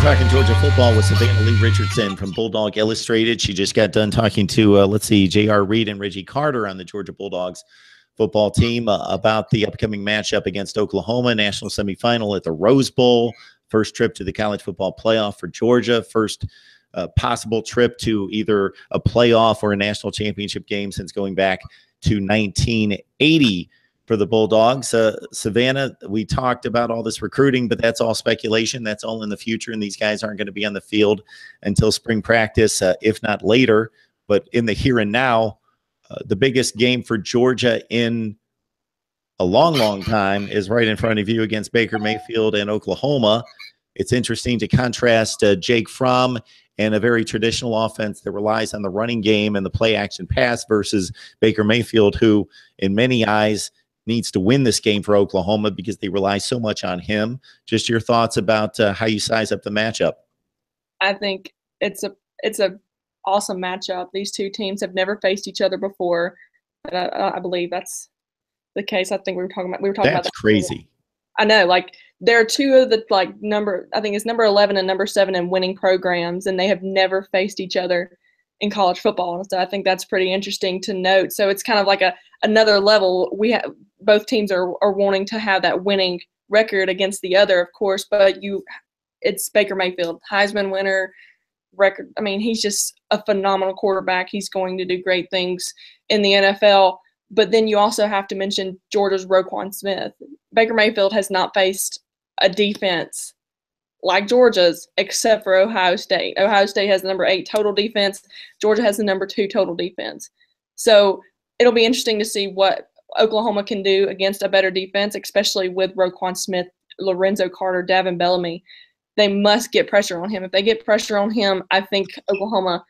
talking Georgia football with Savannah Lee Richardson from Bulldog Illustrated. She just got done talking to, J.R. Reed and Reggie Carter on the Georgia Bulldogs football team about the upcoming matchup against Oklahoma, national semifinal at the Rose Bowl, first trip to the college football playoff for Georgia, first possible trip to either a playoff or a national championship game since going back to 1980 for the Bulldogs. Savannah, we talked about all this recruiting, but that's all speculation. That's all in the future, and these guys aren't going to be on the field until spring practice, if not later. But in the here and now, the biggest game for Georgia in a long, long time is right in front of you against Baker Mayfield and Oklahoma. It's interesting to contrast Jake Fromm and a very traditional offense that relies on the running game and the play-action pass versus Baker Mayfield, who, in many eyes, needs to win this game for Oklahoma because they rely so much on him. Just your thoughts about how you size up the matchup. I think it's a awesome matchup. These two teams have never faced each other before, but I believe that's the case. I think we were talking about that. That's crazy. I know, like there are two of the I think it's number 11 and number 7 in winning programs, and they have never faced each other in college football. So I think that's pretty interesting to note. So it's kind of like another level. Both teams are wanting to have that winning record against the other, of course, but it's Baker Mayfield, Heisman winner record. I mean, he's just a phenomenal quarterback. He's going to do great things in the NFL. But then you also have to mention Georgia's Roquan Smith. Baker Mayfield has not faced a defense like Georgia's except for Ohio State. Ohio State has the number 8 total defense. Georgia has the number 2 total defense. So it'll be interesting to see what Oklahoma can do against a better defense, especially with Roquan Smith, Lorenzo Carter, Davin Bellamy. They must get pressure on him. If they get pressure on him, I think Oklahoma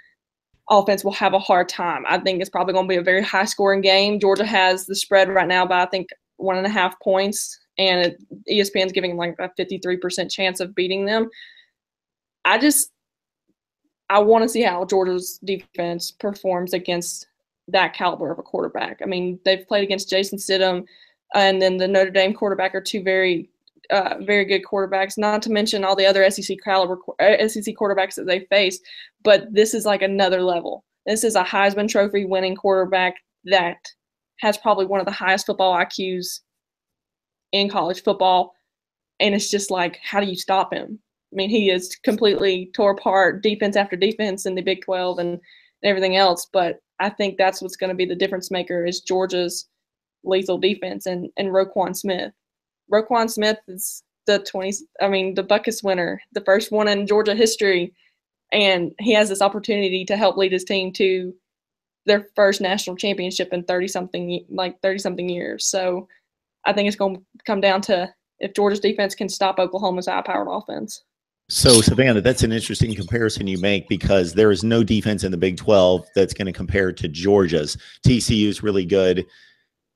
offense will have a hard time. I think it's probably going to be a very high-scoring game. Georgia has the spread right now by, I think, 1.5 points, and ESPN's giving like a 53% chance of beating them. I want to see how Georgia's defense performs against that caliber of a quarterback. I mean, they've played against Jason Stidham, and then the Notre Dame quarterback are two very good quarterbacks, not to mention all the other SEC quarterbacks that they face. But this is like another level. This is a Heisman Trophy winning quarterback that has probably one of the highest football IQs in college football. And it's just like, how do you stop him? I mean, he is completely tore apart defense after defense in the Big 12 and everything else. But I think that's what's going to be the difference maker is Georgia's lethal defense and Roquan Smith. Roquan Smith is the Buckus winner, the first one in Georgia history. And he has this opportunity to help lead his team to their first national championship in 30-something years. So I think it's going to come down to if Georgia's defense can stop Oklahoma's high-powered offense. So, Savannah, that's an interesting comparison you make because there is no defense in the Big 12 that's going to compare to Georgia's. TCU is really good.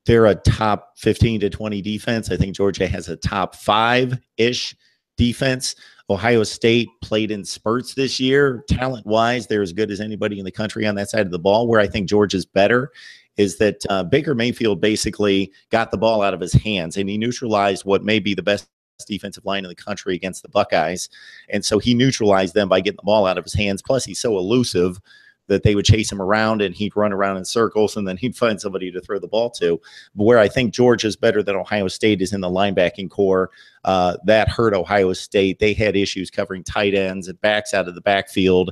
They're a top 15 to 20 defense. I think Georgia has a top 5-ish defense. Ohio State played in spurts this year. Talent-wise, they're as good as anybody in the country on that side of the ball. Where I think Georgia's better is that Baker Mayfield basically got the ball out of his hands, and he neutralized what may be the best defensive line in the country against the Buckeyes. And so he neutralized them by getting the ball out of his hands. Plus, he's so elusive that they would chase him around and he'd run around in circles and then he'd find somebody to throw the ball to. But where I think Georgia's better than Ohio State is in the linebacking core. That hurt Ohio State. They had issues covering tight ends and backs out of the backfield,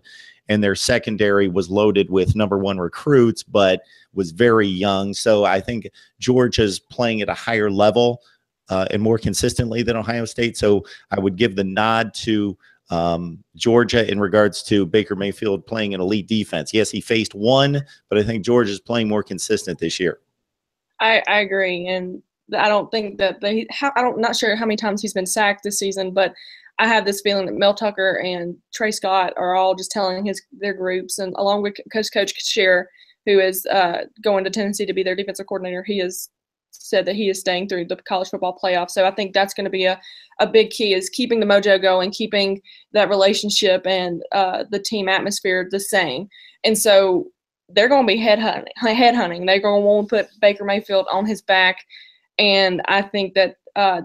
and their secondary was loaded with number 1 recruits, but was very young. So I think Georgia's playing at a higher level and more consistently than Ohio State. So I would give the nod to Georgia in regards to Baker Mayfield playing an elite defense. Yes, he faced one, but I think Georgia's playing more consistent this year. I agree, and I don't think that not sure how many times he's been sacked this season, but I have this feeling that Mel Tucker and Trey Scott are all just telling their groups, and along with Coach Scheer, who is going to Tennessee to be their defensive coordinator, he has said that he is staying through the college football playoff. So I think that's going to be a big key is keeping the mojo going, keeping that relationship and the team atmosphere the same. And so they're going to be headhunting. They're going to want to put Baker Mayfield on his back. And I think that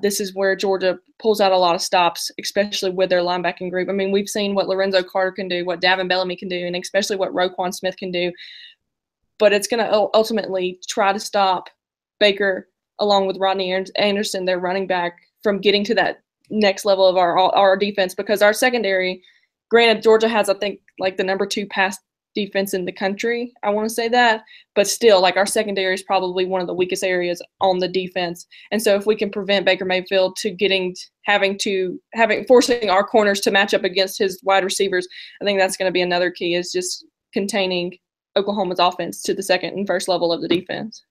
this is where Georgia pulls out a lot of stops, especially with their linebacking group. I mean, we've seen what Lorenzo Carter can do, what Davin Bellamy can do, and especially what Roquan Smith can do. But it's going to ultimately try to stop Baker along with Rodney Anderson, their running back, from getting to that next level of our defense, because our secondary, granted, Georgia has, I think, like the number 2 pass defense in the country. I want to say that, but still, like, our secondary is probably one of the weakest areas on the defense. And so if we can prevent Baker Mayfield to forcing our corners to match up against his wide receivers, I think that's going to be another key, is just containing Oklahoma's offense to the second and first level of the defense.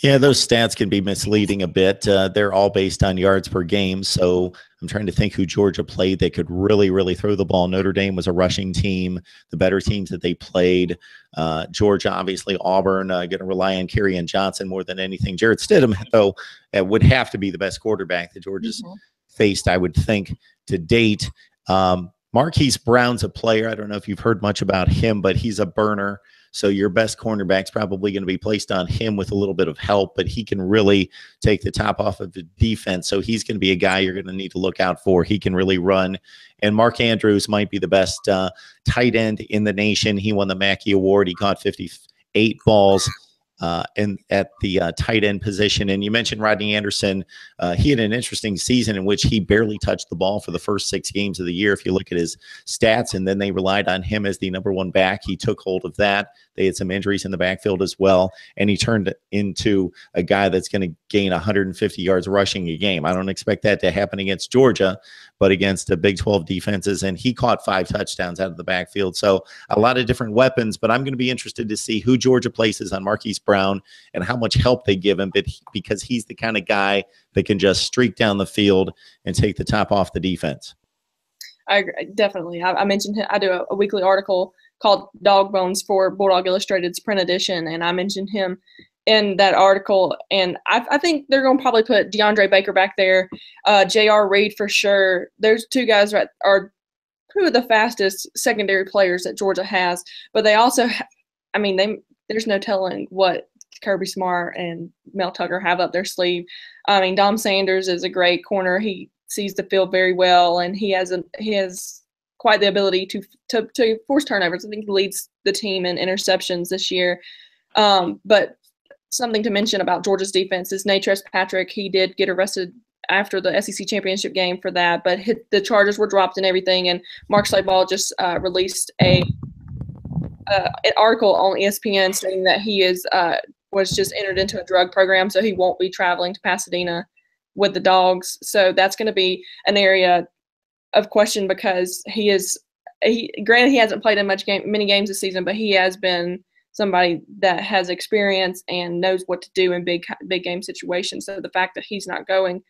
Yeah, those stats can be misleading a bit. They're all based on yards per game. So I'm trying to think who Georgia played that could really, really throw the ball. Notre Dame was a rushing team, the better teams that they played. Georgia, obviously, Auburn, going to rely on Kerryon Johnson more than anything. Jarrett Stidham, though, would have to be the best quarterback that Georgia's faced, I would think, to date. Marquise Brown's a player. I don't know if you've heard much about him, but he's a burner. So your best cornerback's probably going to be placed on him with a little bit of help, but he can really take the top off of the defense. So he's going to be a guy you're going to need to look out for. He can really run. And Mark Andrews might be the best tight end in the nation. He won the Mackey Award. He caught 58 balls at the tight end position. And you mentioned Rodney Anderson. He had an interesting season in which he barely touched the ball for the first 6 games of the year. If you look at his stats, and then they relied on him as the number 1 back. He took hold of that. They had some injuries in the backfield as well. And he turned into a guy that's going to gain 150 yards rushing a game. I don't expect that to happen against Georgia, but against the Big 12 defenses. And he caught 5 touchdowns out of the backfield. So a lot of different weapons, but I'm going to be interested to see who Georgia places on Marquise Brown and how much help they give him, because he's the kind of guy that can just streak down the field and take the top off the defense. I agree, definitely. I mentioned him. I do a weekly article called Dog Bones for Bulldog Illustrated's print edition, and I mentioned him in that article. And I think they're going to probably put DeAndre Baker back there, J.R. Reed for sure. Those 2 guys are 2 of the fastest secondary players that Georgia has. But they also, there's no telling what Kirby Smart and Mel Tucker have up their sleeve. I mean, Dom Sanders is a great corner. He sees the field very well, and he has quite the ability to force turnovers. I think he leads the team in interceptions this year. But something to mention about Georgia's defense is Natrez Patrick. He did get arrested after the SEC championship game for that, but the charges were dropped and everything. And Mark Slayball just released an article on ESPN stating that he was just entered into a drug program, so he won't be traveling to Pasadena with the Dogs. So that's going to be an area of question, because granted, he hasn't played in many games this season, but he has been somebody that has experience and knows what to do in big game situations. So the fact that he's not going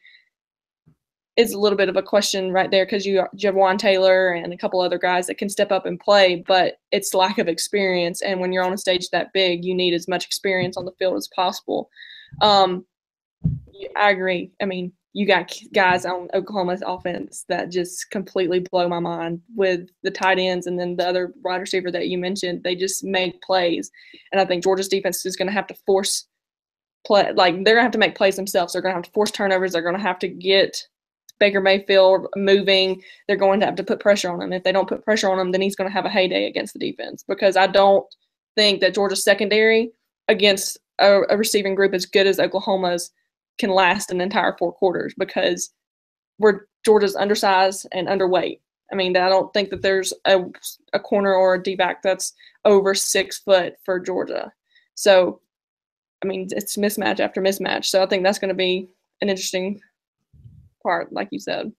is a little bit of a question right there, because you have Juwan Taylor and a couple other guys that can step up and play, but it's lack of experience. And when you're on a stage that big, you need as much experience on the field as possible. I agree. I mean, you got guys on Oklahoma's offense that just completely blow my mind with the tight ends, and then the other wide receiver that you mentioned. They just make plays. And I think Georgia's defense is going to have to force play. Like, they're going to have to make plays themselves. They're going to have to force turnovers. They're going to have to get Baker Mayfield moving. They're going to have to put pressure on him. If they don't put pressure on him, then he's going to have a heyday against the defense, because I don't think that Georgia's secondary against a receiving group as good as Oklahoma's can last an entire 4 quarters, because Georgia's undersized and underweight. I mean, I don't think that there's a corner or a D-back that's over 6 foot for Georgia. So, I mean, it's mismatch after mismatch. So I think that's going to be an interesting part, like you said.